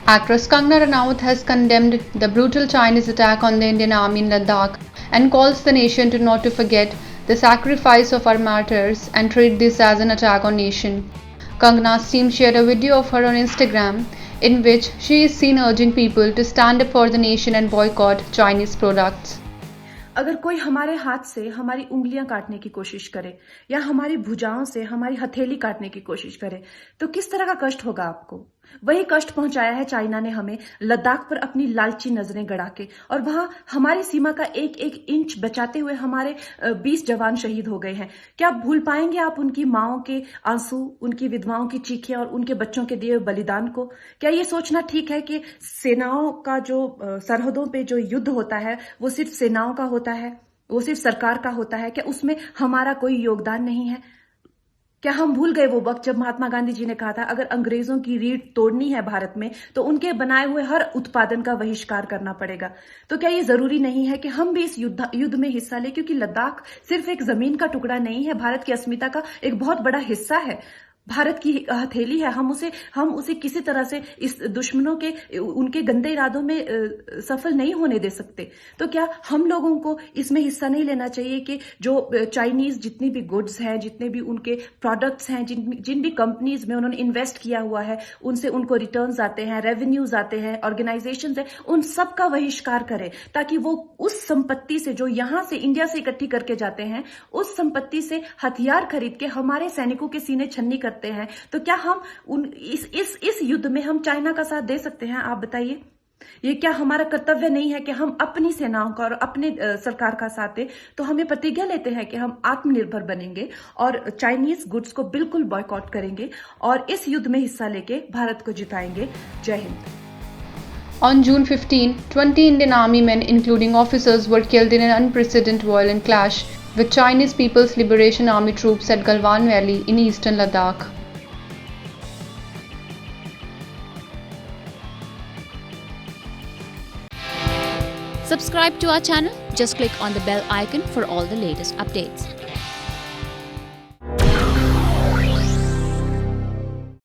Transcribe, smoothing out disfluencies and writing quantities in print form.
Actress Kangna Ranaut has condemned the brutal Chinese attack on the Indian Army in Ladakh and calls the nation to not to forget the sacrifice of our martyrs and treat this as an attack on nation. Kangna's team shared a video of her on Instagram in which she is seen urging people to stand up for the nation and boycott Chinese products. अगर कोई हमारे हाथ से हमारी उंगलियां काटने की कोशिश करे या हमारी भुजाओं से हमारी हथेली काटने की कोशिश करे तो किस तरह का कष्ट होगा आपको। वही कष्ट पहुंचाया है चाइना ने हमें लद्दाख पर अपनी लालची नजरें गड़ा के, और वहां हमारी सीमा का एक एक इंच बचाते हुए हमारे 20 जवान शहीद हो गए हैं। क्या भूल पाएंगे आप उनकी माओं के आंसू, उनकी विधवाओं की चीखें और उनके बच्चों के दिए बलिदान को? क्या ये सोचना ठीक है कि सेनाओं का जो सरहदों पे जो युद्ध होता है वो सिर्फ सेनाओं का होता है, वो सिर्फ सरकार का होता है? क्या उसमें हमारा कोई योगदान नहीं है? क्या हम भूल गए वो वक्त जब महात्मा गांधी जी ने कहा था अगर अंग्रेजों की रीढ़ तोड़नी है भारत में तो उनके बनाए हुए हर उत्पादन का बहिष्कार करना पड़ेगा? तो क्या ये जरूरी नहीं है कि हम भी इस युद्ध में हिस्सा लें, क्योंकि लद्दाख सिर्फ एक जमीन का टुकड़ा नहीं है, भारत की अस्मिता का एक बहुत बड़ा हिस्सा है, भारत की हथेली है। हम उसे किसी तरह से इस दुश्मनों के उनके गंदे इरादों में सफल नहीं होने दे सकते। तो क्या हम लोगों को इसमें हिस्सा नहीं लेना चाहिए कि जो चाइनीज जितनी भी गुड्स हैं, जितने भी उनके प्रोडक्ट्स हैं, जिन भी कंपनीज में उन्होंने इन्वेस्ट किया हुआ है, उनसे उनको रिटर्न्स आते हैं, रेवेन्यूज आते हैं, ऑर्गेनाइजेशंस है, उन सब का बहिष्कार करें ताकि वो उस संपत्ति से जो यहां से इंडिया से इकट्ठी करके जाते हैं उस संपत्ति से हथियार खरीद के हमारे सैनिकों के सीने छन्नी करते हैं। तो क्या हम इस युद्ध में हम चाइना का साथ दे सकते हैं? आप बताइए। ये क्या हमारा कर्तव्य नहीं है कि हम अपनी सेनाओं का और अपने सरकार का साथ दें? तो हमें प्रतिज्ञा लेते हैं कि हम आत्मनिर्भर बनेंगे और चाइनीज गुड्स को बिल्कुल बॉयकॉट करेंगे और इस युद्ध में हिस्सा लेके भारत को जिताएंगे। जय Hind. On June 15, 20 Indian army men, including officers, were killed in an unprecedented violent clash with Chinese People's Liberation Army troops at Galwan Valley in eastern Ladakh. Subscribe to our channel. Just click on the bell icon for all the latest updates.